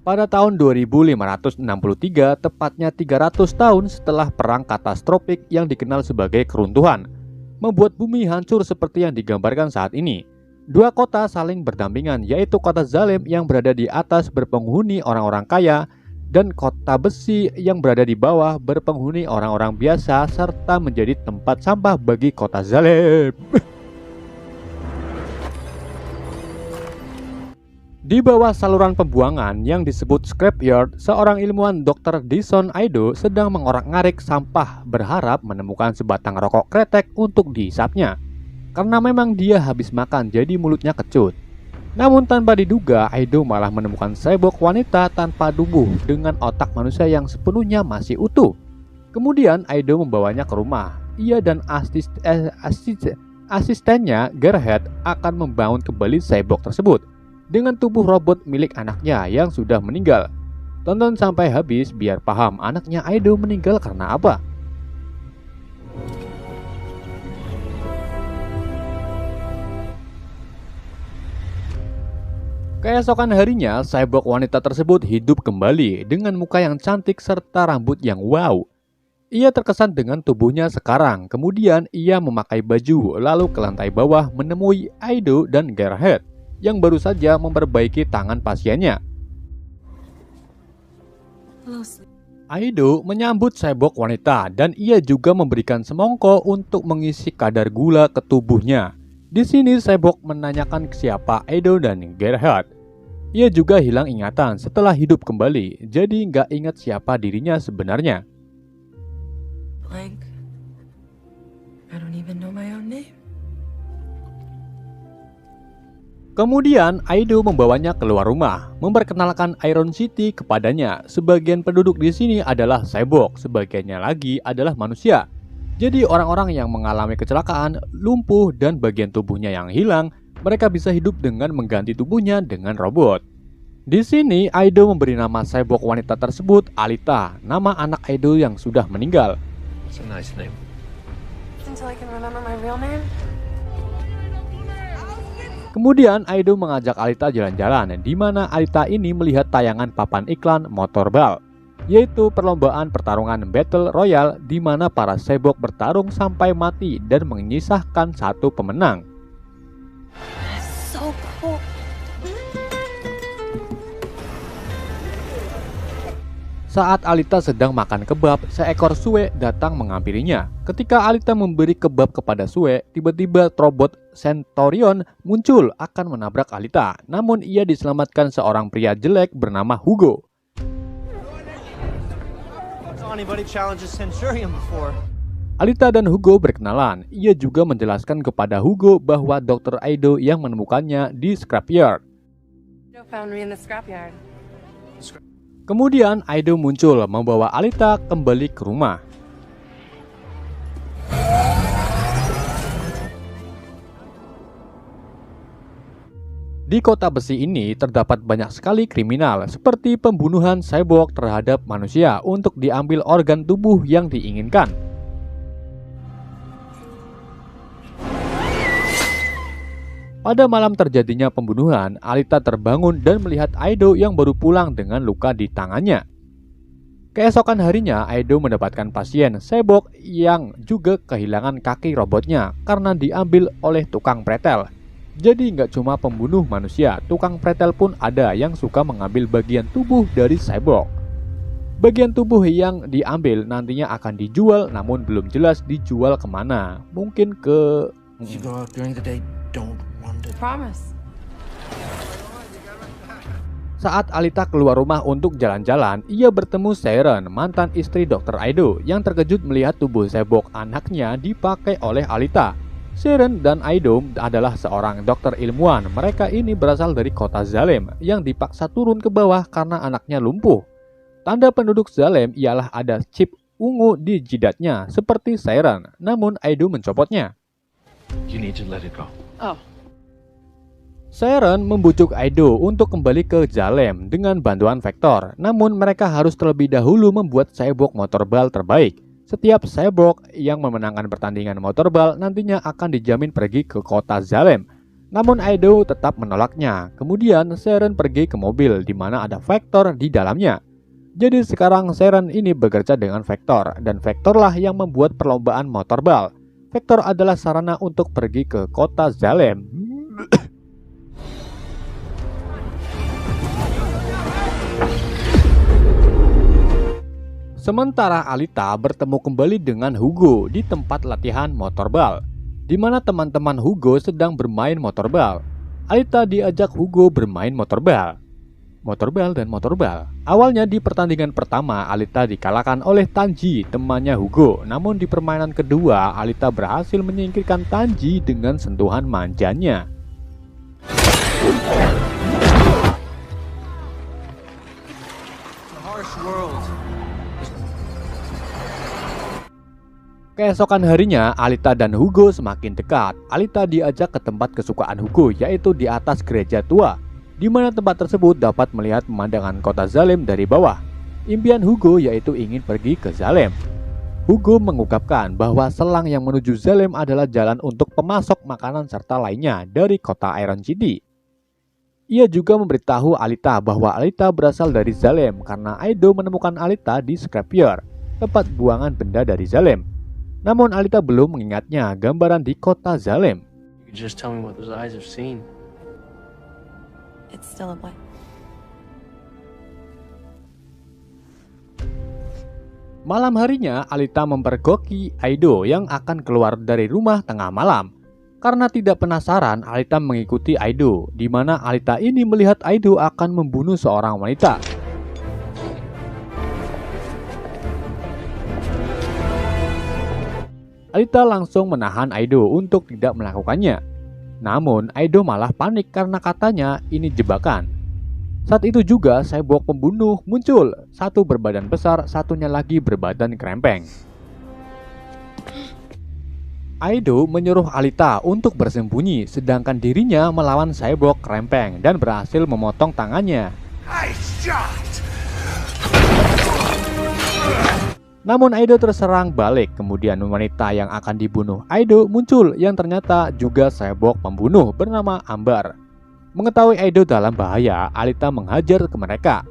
Pada tahun 2563, tepatnya 300 tahun setelah perang katastrofik yang dikenal sebagai keruntuhan, membuat bumi hancur seperti yang digambarkan saat ini. Dua kota saling berdampingan, yaitu kota Salem yang berada di atas berpenghuni orang-orang kaya dan kota besi yang berada di bawah berpenghuni orang-orang biasa serta menjadi tempat sampah bagi kota Salem. Di bawah saluran pembuangan yang disebut scrapyard, seorang ilmuwan Dr. Dyson Aido sedang mengorak-ngarik sampah berharap menemukan sebatang rokok kretek untuk dihisapnya. Karena memang dia habis makan jadi mulutnya kecut. Namun tanpa diduga, Aido malah menemukan cyborg wanita tanpa tubuh dengan otak manusia yang sepenuhnya masih utuh. Kemudian Aido membawanya ke rumah. Ia dan asistennya Gerhardt akan membangun kembali cyborg tersebut dengan tubuh robot milik anaknya yang sudah meninggal. Tonton sampai habis biar paham anaknya Aido meninggal karena apa. Keesokan harinya, cyborg wanita tersebut hidup kembali dengan muka yang cantik serta rambut yang wow. Ia terkesan dengan tubuhnya sekarang. Kemudian ia memakai baju lalu ke lantai bawah menemui Aido dan Gerhardt yang baru saja memperbaiki tangan pasiennya. Aido menyambut cyborg wanita dan ia juga memberikan semongko untuk mengisi kadar gula ke tubuhnya. Di sini cyborg menanyakan siapa Aido dan Gerhardt. Ia juga hilang ingatan setelah hidup kembali, jadi nggak ingat siapa dirinya sebenarnya. Blank. I don't even know my own name. Kemudian Aido membawanya keluar rumah, memperkenalkan Iron City kepadanya. Sebagian penduduk di sini adalah cyborg, sebagiannya lagi adalah manusia. Jadi orang-orang yang mengalami kecelakaan, lumpuh, dan bagian tubuhnya yang hilang, mereka bisa hidup dengan mengganti tubuhnya dengan robot. Di sini Aido memberi nama cyborg wanita tersebut Alita, nama anak Aido yang sudah meninggal. It's a nice name. Until I can remember my real name. Kemudian Aido mengajak Alita jalan-jalan, di mana Alita ini melihat tayangan papan iklan motorball, yaitu perlombaan pertarungan Battle Royale di mana para cyborg bertarung sampai mati dan menyisahkan satu pemenang. So cool. Saat Alita sedang makan kebab, seekor Sue datang menghampirinya. Ketika Alita memberi kebab kepada Sue, tiba-tiba robot Centurion muncul akan menabrak Alita. Namun ia diselamatkan seorang pria jelek bernama Hugo. Alita dan Hugo berkenalan. Ia juga menjelaskan kepada Hugo bahwa Dr. Aido yang menemukannya di scrapyard. Found me in the scrapyard. Kemudian Aido muncul membawa Alita kembali ke rumah. Di kota besi ini terdapat banyak sekali kriminal seperti pembunuhan cyborg terhadap manusia untuk diambil organ tubuh yang diinginkan. Pada malam terjadinya pembunuhan, Alita terbangun dan melihat Aido yang baru pulang dengan luka di tangannya. Keesokan harinya, Aido mendapatkan pasien cyborg yang juga kehilangan kaki robotnya karena diambil oleh tukang pretel. Jadi nggak cuma pembunuh manusia, tukang pretel pun ada yang suka mengambil bagian tubuh dari cyborg. Bagian tubuh yang diambil nantinya akan dijual, namun belum jelas dijual kemana. Mungkin ke... Promise. Saat Alita keluar rumah untuk jalan-jalan, ia bertemu Sharon, mantan istri Dr. Aido, yang terkejut melihat tubuh cyborg anaknya dipakai oleh Alita. Sharon dan Aido adalah seorang dokter ilmuwan. Mereka ini berasal dari kota Salem yang dipaksa turun ke bawah karena anaknya lumpuh. Tanda penduduk Salem ialah ada chip ungu di jidatnya seperti Sharon, namun Aido mencopotnya. You need to let it go. Oh. Sharon membujuk Aido untuk kembali ke Salem dengan bantuan Vector. Namun mereka harus terlebih dahulu membuat cyborg motorball terbaik. Setiap cyborg yang memenangkan pertandingan motorball nantinya akan dijamin pergi ke kota Salem. Namun Aido tetap menolaknya. Kemudian Sharon pergi ke mobil di mana ada Vector di dalamnya. Jadi sekarang Sharon ini bekerja dengan Vector, dan Vectorlah yang membuat perlombaan motorbal. Vector adalah sarana untuk pergi ke kota Salem. Sementara Alita bertemu kembali dengan Hugo di tempat latihan motorbal, di mana teman-teman Hugo sedang bermain motorbal. Alita diajak Hugo bermain motorbal. Awalnya di pertandingan pertama, Alita dikalahkan oleh Tanji, temannya Hugo. Namun di permainan kedua, Alita berhasil menyingkirkan Tanji dengan sentuhan manjanya. Keesokan harinya, Alita dan Hugo semakin dekat. Alita diajak ke tempat kesukaan Hugo, yaitu di atas gereja tua, di mana tempat tersebut dapat melihat pemandangan kota Salem dari bawah. Impian Hugo yaitu ingin pergi ke Salem. Hugo mengungkapkan bahwa selang yang menuju Salem adalah jalan untuk pemasok makanan serta lainnya dari kota Iron City. Ia juga memberitahu Alita bahwa Alita berasal dari Salem karena Aido menemukan Alita di scrapyard, tempat buangan benda dari Salem. Namun Alita belum mengingatnya gambaran di kota Salem. You could just tell me what those eyes have seen. It's still a blank. Malam harinya, Alita mempergoki Aido yang akan keluar dari rumah tengah malam. Karena tidak penasaran, Alita mengikuti Aido, di mana Alita ini melihat Aido akan membunuh seorang wanita. Alita langsung menahan Aido untuk tidak melakukannya. Namun, Aido malah panik karena katanya ini jebakan. Saat itu juga cyborg pembunuh muncul, satu berbadan besar, satunya lagi berbadan krempeng. Aido menyuruh Alita untuk bersembunyi, sedangkan dirinya melawan cyborg krempeng dan berhasil memotong tangannya. Namun Aido terserang balik. Kemudian wanita yang akan dibunuh Aido muncul, yang ternyata juga cyborg pembunuh bernama Ambar. Mengetahui Aido dalam bahaya, Alita menghajar ke mereka.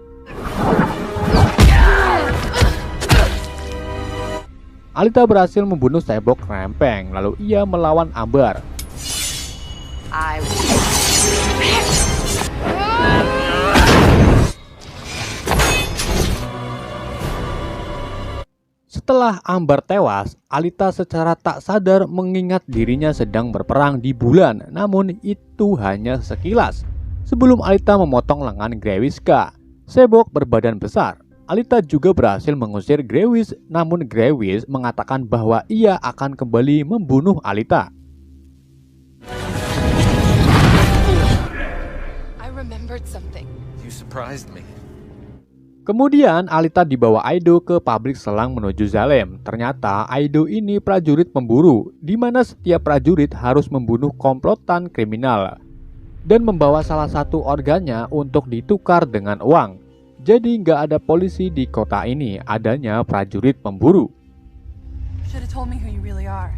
Alita berhasil membunuh cyborg krempeng, lalu ia melawan Ambar. Setelah Ambar tewas, Alita secara tak sadar mengingat dirinya sedang berperang di bulan, namun itu hanya sekilas. Sebelum Alita memotong lengan Grewiska, cyborg berbadan besar, Alita juga berhasil mengusir Grewis, namun Grewis mengatakan bahwa ia akan kembali membunuh Alita. I remembered something. You surprised me. Kemudian Alita dibawa Aido ke pabrik selang menuju Salem. Ternyata Aido ini prajurit pemburu, di mana setiap prajurit harus membunuh komplotan kriminal dan membawa salah satu organnya untuk ditukar dengan uang. Jadi nggak ada polisi di kota ini, adanya prajurit pemburu. Should have told me who you really are.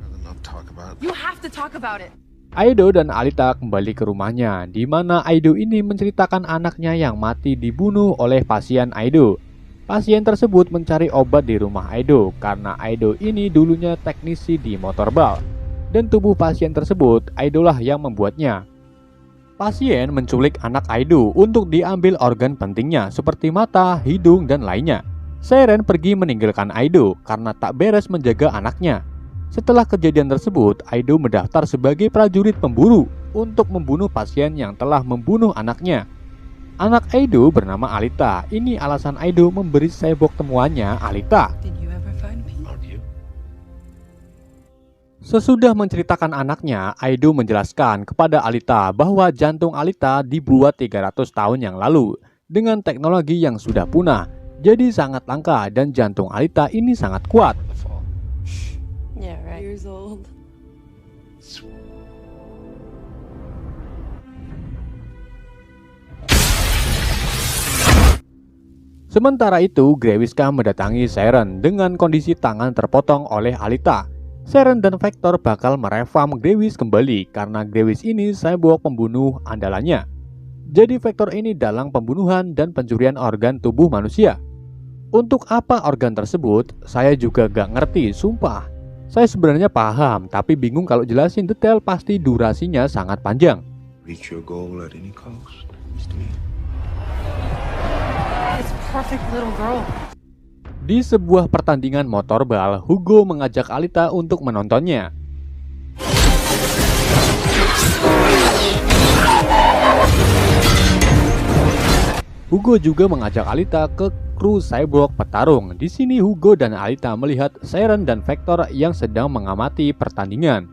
Rather not talk about it. You have to talk about it. Aido dan Alita kembali ke rumahnya, di mana Aido ini menceritakan anaknya yang mati dibunuh oleh pasien Aido. Pasien tersebut mencari obat di rumah Aido karena Aido ini dulunya teknisi di motorbal, dan tubuh pasien tersebut Aido-lah yang membuatnya. Pasien menculik anak Aido untuk diambil organ pentingnya seperti mata, hidung, dan lainnya. Sharon pergi meninggalkan Aido karena tak beres menjaga anaknya. Setelah kejadian tersebut, Aido mendaftar sebagai prajurit pemburu untuk membunuh pasien yang telah membunuh anaknya. Anak Aido bernama Alita. Ini alasan Aido memberi cyborg temuannya Alita. Did you ever find peace? Aren't you? Sesudah menceritakan anaknya, Aido menjelaskan kepada Alita bahwa jantung Alita dibuat 300 tahun yang lalu dengan teknologi yang sudah punah. Jadi sangat langka dan jantung Alita ini sangat kuat. The fall. Yeah, right. Years old. Sementara itu, Grewiska mendatangi Sharon dengan kondisi tangan terpotong oleh Alita. Sharon dan Vector bakal merevam Grewis kembali karena Grewis ini cyborg pembunuh andalannya. Jadi Vector ini dalang pembunuhan dan pencurian organ tubuh manusia. Untuk apa organ tersebut, saya juga gak ngerti, sumpah. Saya sebenarnya paham, tapi bingung kalau jelasin detail, pasti durasinya sangat panjang. Reach your goal at any cost, Mr. Me. It's perfect little girl. Di sebuah pertandingan motorball, Hugo mengajak Alita untuk menontonnya. Hugo juga mengajak Alita ke kru cyborg petarung. Di sini Hugo dan Alita melihat Sharon dan Vector yang sedang mengamati pertandingan.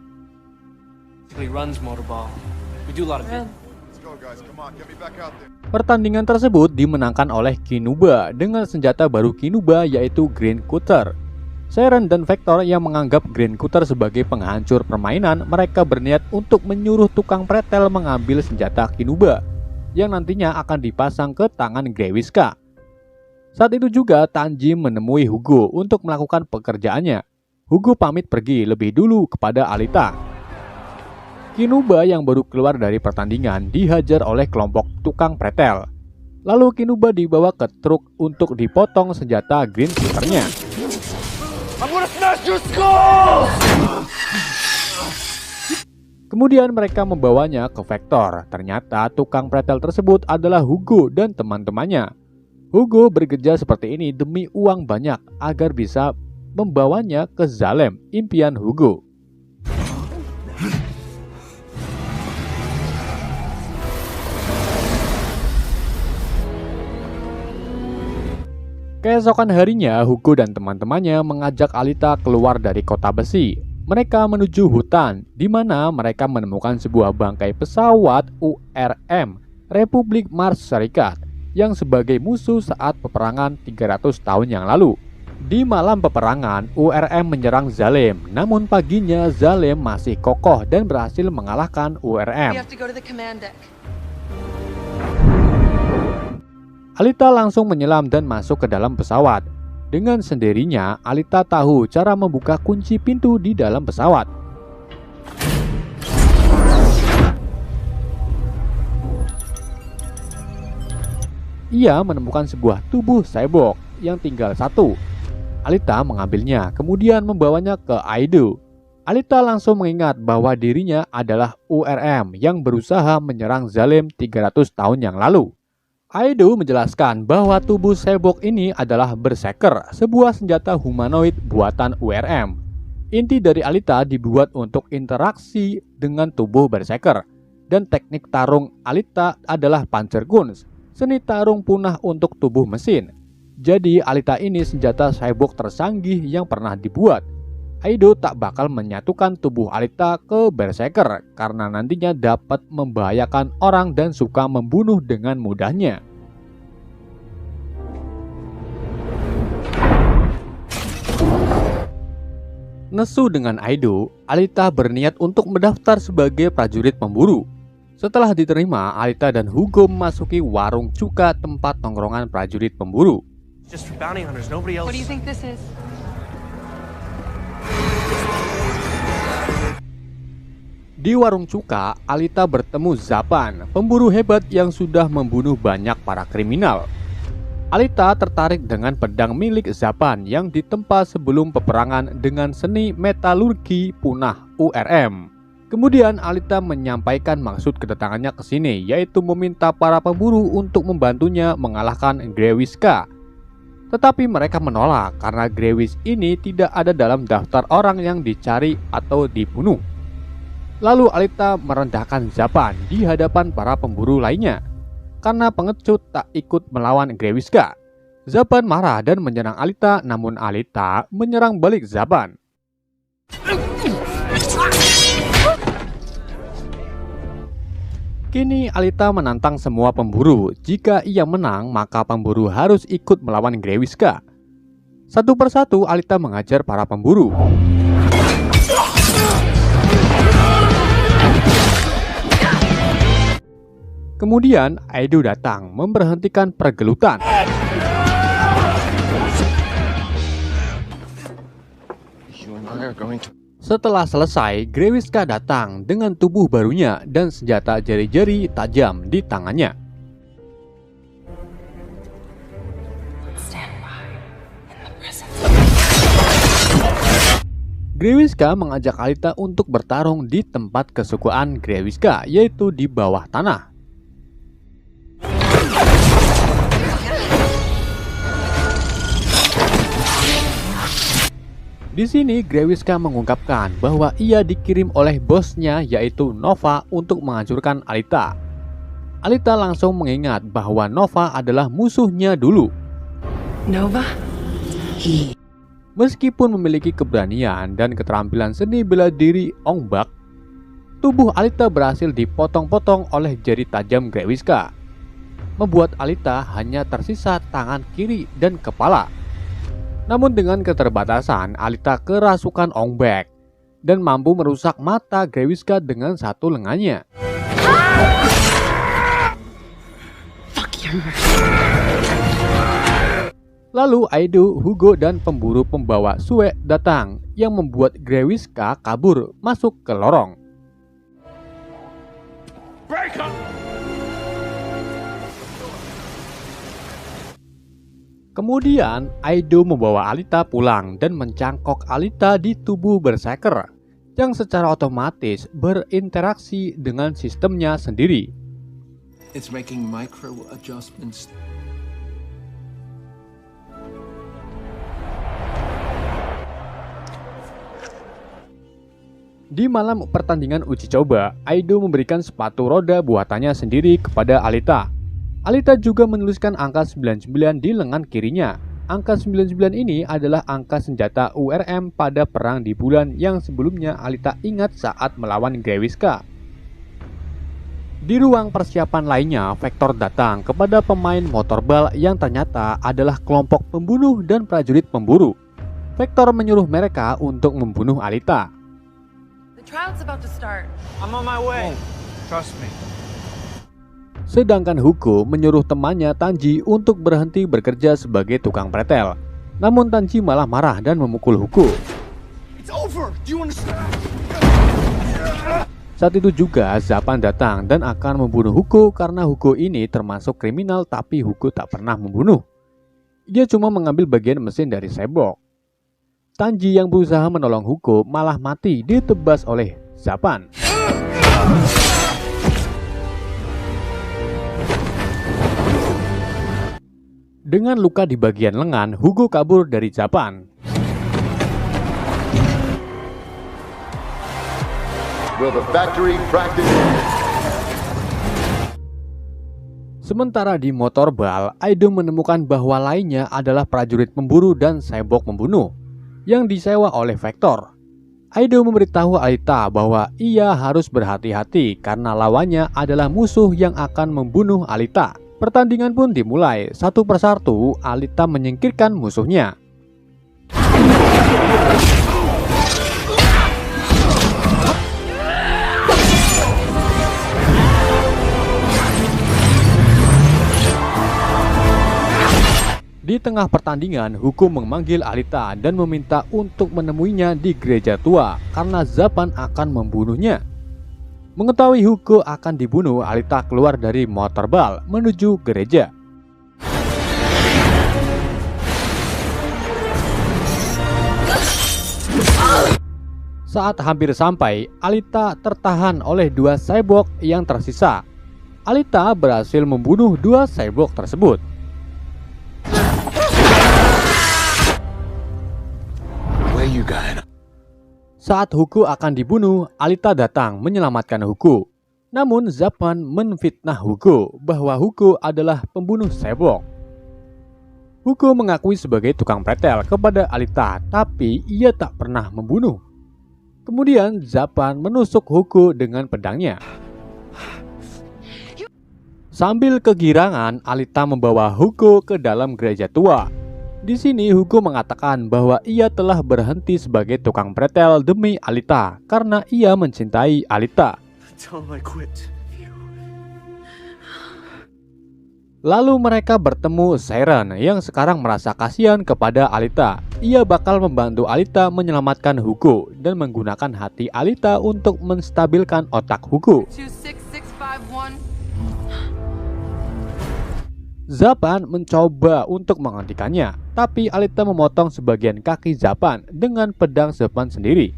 He runs motorball. We do a lot of it. Pertandingan tersebut dimenangkan oleh Kinuba dengan senjata baru Kinuba yaitu Green Cutter. Sharon dan Vector yang menganggap Green Cutter sebagai penghancur permainan, mereka berniat untuk menyuruh tukang pretel mengambil senjata Kinuba yang nantinya akan dipasang ke tangan Grewiska. Saat itu juga Tanjim menemui Hugo untuk melakukan pekerjaannya. Hugo pamit pergi lebih dulu kepada Alita. Kinuba yang baru keluar dari pertandingan dihajar oleh kelompok tukang pretel. Lalu Kinuba dibawa ke truk untuk dipotong senjata Green Cutternya. Kemudian mereka membawanya ke Vector. Ternyata tukang pretel tersebut adalah Hugo dan teman-temannya. Hugo bekerja seperti ini demi uang banyak agar bisa membawanya ke Zalem, impian Hugo. Keesokan harinya, Hugo dan teman-temannya mengajak Alita keluar dari kota besi. Mereka menuju hutan, di mana mereka menemukan sebuah bangkai pesawat URM Republik Mars Serikat yang sebagai musuh saat peperangan 300 tahun yang lalu. Di malam peperangan, URM menyerang Zalem, namun paginya Zalem masih kokoh dan berhasil mengalahkan URM. Alita langsung menyelam dan masuk ke dalam pesawat. Dengan sendirinya, Alita tahu cara membuka kunci pintu di dalam pesawat. Ia menemukan sebuah tubuh cyborg yang tinggal satu. Alita mengambilnya, kemudian membawanya ke Aido. Alita langsung mengingat bahwa dirinya adalah URM yang berusaha menyerang Zalem 300 tahun yang lalu. Aido menjelaskan bahwa tubuh cyborg ini adalah Berserker, sebuah senjata humanoid buatan URM. Inti dari Alita dibuat untuk interaksi dengan tubuh Berserker, dan teknik tarung Alita adalah Panzerkunst, seni tarung punah untuk tubuh mesin. Jadi Alita ini senjata cyborg tersanggih yang pernah dibuat. Aido tak bakal menyatukan tubuh Alita ke Berserker karena nantinya dapat membahayakan orang dan suka membunuh dengan mudahnya. Nesu dengan Aido, Alita berniat untuk mendaftar sebagai prajurit pemburu. Setelah diterima, Alita dan Hugo memasuki warung cuka tempat nongkrongan prajurit pemburu. Just for bounty hunters, nobody else. What do you think this is? Di warung cuka, Alita bertemu Zapan, pemburu hebat yang sudah membunuh banyak para kriminal. Alita tertarik dengan pedang milik Zapan yang ditempa sebelum peperangan dengan seni metalurgi punah URM. Kemudian Alita menyampaikan maksud kedatangannya ke sini, yaitu meminta para pemburu untuk membantunya mengalahkan Grewiska. Tetapi mereka menolak karena Grewis ini tidak ada dalam daftar orang yang dicari atau dibunuh. Lalu Alita merendahkan Zapan di hadapan para pemburu lainnya. Karena pengecut tak ikut melawan Grewiska, Zapan marah dan menyerang Alita, namun Alita menyerang balik Zapan. Kini Alita menantang semua pemburu. Jika ia menang, maka pemburu harus ikut melawan Grewiska. Satu persatu Alita mengajar para pemburu. Kemudian Aido datang memberhentikan pergelutan. You and I are going to... Setelah selesai, Grewiska datang dengan tubuh barunya dan senjata jari-jari tajam di tangannya. Stand by in the presence. Grewiska mengajak Alita untuk bertarung di tempat kesukaan Grewiska, yaitu di bawah tanah. Di sini Grewiska mengungkapkan bahwa ia dikirim oleh bosnya yaitu Nova untuk menghancurkan Alita. Alita langsung mengingat bahwa Nova adalah musuhnya dulu. Nova? Meskipun memiliki keberanian dan keterampilan seni bela diri Ong Bak, tubuh Alita berhasil dipotong-potong oleh jari tajam Grewiska, membuat Alita hanya tersisa tangan kiri dan kepala. Namun dengan keterbatasan, Alita kerasukan Ong Bak dan mampu merusak mata Grewiska dengan satu lengannya. Lalu Aido, Hugo, dan pemburu pembawa Sue datang yang membuat Grewiska kabur masuk ke lorong. Kemudian Aido membawa Alita pulang dan mencangkok Alita di tubuh Berserker yang secara otomatis berinteraksi dengan sistemnya sendiri. It's making micro adjustments. Di malam pertandingan uji coba, Aido memberikan sepatu roda buatannya sendiri kepada Alita. Alita juga menuliskan angka 99 di lengan kirinya. Angka 99 ini adalah angka senjata URM pada perang di bulan yang sebelumnya Alita ingat saat melawan Grewiska. Di ruang persiapan lainnya, Vector datang kepada pemain motorball yang ternyata adalah kelompok pembunuh dan prajurit pemburu. Vector menyuruh mereka untuk membunuh Alita. The trial's about to start. I'm on my way. Trust me. Sedangkan Hugo menyuruh temannya Tanji untuk berhenti bekerja sebagai tukang pretel. Namun Tanji malah marah dan memukul Hugo. It's over. Do you understand? Saat itu juga Zapan datang dan akan membunuh Hugo karena Hugo ini termasuk kriminal tapi Hugo tak pernah membunuh. Dia cuma mengambil bagian mesin dari Cyborg. Tanji yang berusaha menolong Hugo malah mati ditebas oleh Zapan. Dengan luka di bagian lengan, Hugo kabur dari Zapan. Will the factory practice? Sementara di motorball, Aido menemukan bahwa lainnya adalah prajurit pemburu dan cyborg pembunuh yang disewa oleh Vector. Aido memberitahu Alita bahwa ia harus berhati-hati karena lawannya adalah musuh yang akan membunuh Alita. Pertandingan pun dimulai. Satu persatu Alita menyingkirkan musuhnya. Di tengah pertandingan, Hugo memanggil Alita dan meminta untuk menemuinya di gereja tua karena Zapan akan membunuhnya. Mengetahui Hugo akan dibunuh, Alita keluar dari motorball menuju gereja. Saat hampir sampai, Alita tertahan oleh dua cyborg yang tersisa. Alita berhasil membunuh dua cyborg tersebut. Where you going? Saat Hugo akan dibunuh, Alita datang menyelamatkan Hugo. Namun Zapan menfitnah Hugo bahwa Hugo adalah pembunuh cyborg. Hugo mengakui sebagai tukang pretel kepada Alita, tapi ia tak pernah membunuh. Kemudian Zapan menusuk Hugo dengan pedangnya. Sambil kegirangan, Alita membawa Hugo ke dalam gereja tua. Di sini Hugo mengatakan bahwa ia telah berhenti sebagai tukang pretel demi Alita karena ia mencintai Alita. Tell him I quit. Lalu mereka bertemu Sharon yang sekarang merasa kasihan kepada Alita. Ia bakal membantu Alita menyelamatkan Hugo dan menggunakan hati Alita untuk menstabilkan otak Hugo. 26651. Zapan mencoba untuk menghentikannya, tapi Alita memotong sebagian kaki Zapan dengan pedang Zapan sendiri.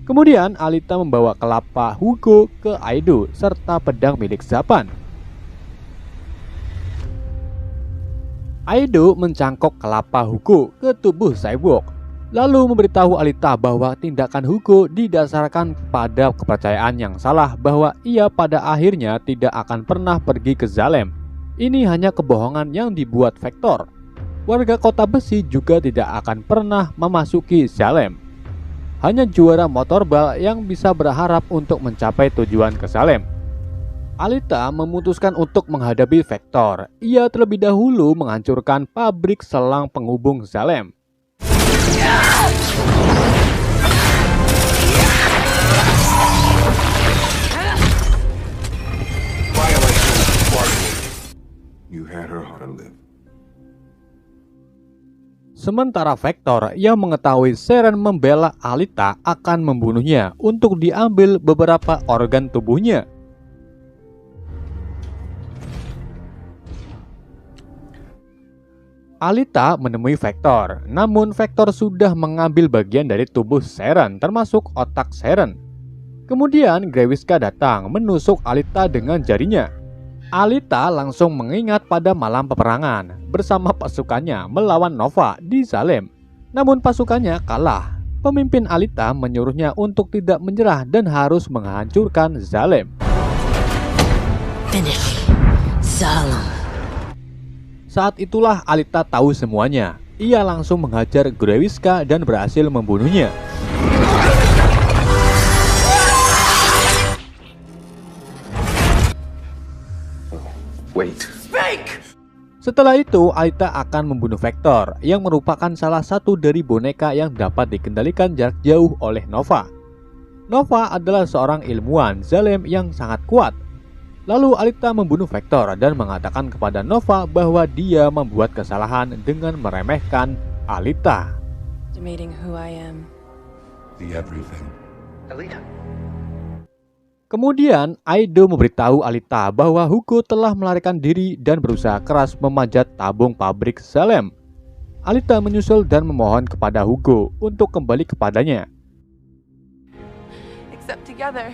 Kemudian Alita membawa kelapa Hugo ke Aido serta pedang milik Zapan. Aido mencangkok kelapa Hugo ke tubuh cyborg, lalu memberitahu Alita bahwa tindakan Hugo didasarkan pada kepercayaan yang salah bahwa ia pada akhirnya tidak akan pernah pergi ke Salem. Ini hanya kebohongan yang dibuat Vector. Warga kota besi juga tidak akan pernah memasuki Salem. Hanya juara motorball yang bisa berharap untuk mencapai tujuan ke Salem. Alita memutuskan untuk menghadapi Vector. Ia terlebih dahulu menghancurkan pabrik selang penghubung Salem. You had her how to live. Sementara Vector yang mengetahui Sharon membela Alita akan membunuhnya untuk diambil beberapa organ tubuhnya. Alita menemui Vector, namun Vector sudah mengambil bagian dari tubuh Sharon, termasuk otak Sharon. Kemudian Grewiska datang menusuk Alita dengan jarinya. Alita langsung mengingat pada malam peperangan bersama pasukannya melawan Nova di Salem. Namun pasukannya kalah. Pemimpin Alita menyuruhnya untuk tidak menyerah dan harus menghancurkan Salem. Finish Salem. Saat itulah Alita tahu semuanya. Ia langsung menghajar Grewiska dan berhasil membunuhnya. Wait. Setelah itu, Alita akan membunuh Vector yang merupakan salah satu dari boneka yang dapat dikendalikan jarak jauh oleh Nova. Nova adalah seorang ilmuwan Salem yang sangat kuat. Lalu Alita membunuh Vector dan mengatakan kepada Nova bahwa dia membuat kesalahan dengan meremehkan Alita. Estimating who I am. The everything. Kemudian Aido memberitahu Alita bahwa Hugo telah melarikan diri dan berusaha keras memanjat tabung pabrik Salem. Alita menyusul dan memohon kepada Hugo untuk kembali kepadanya. Except together.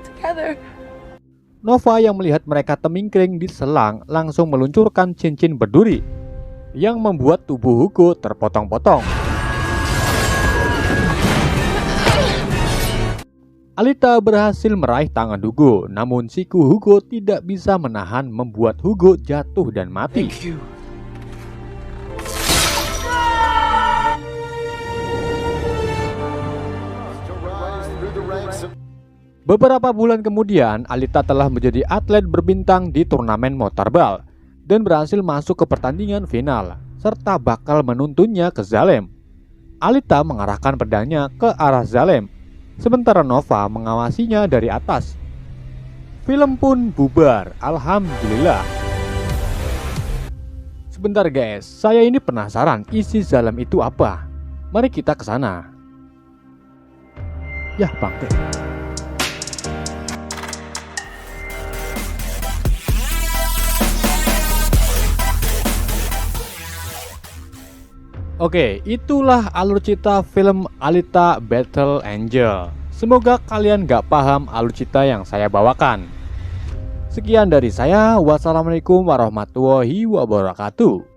Together. Nova yang melihat mereka temingkring di selang langsung meluncurkan cincin berduri yang membuat tubuh Hugo terpotong-potong. Alita berhasil meraih tangan Hugo, namun siku Hugo tidak bisa menahan membuat Hugo jatuh dan mati. Beberapa bulan kemudian, Alita telah menjadi atlet berbintang di turnamen motorball dan berhasil masuk ke pertandingan final, serta bakal menuntunnya ke Salem. Alita mengarahkan pedangnya ke arah Salem, sementara Nova mengawasinya dari atas. Film pun bubar, alhamdulillah. Sebentar guys, saya ini penasaran isi Salem itu apa. Mari kita ke sana. Yah bangke. Oke, itulah alur cerita film Alita Battle Angel. Semoga kalian gak paham alur cerita yang saya bawakan. Sekian dari saya. Wassalamualaikum warahmatullahi wabarakatuh.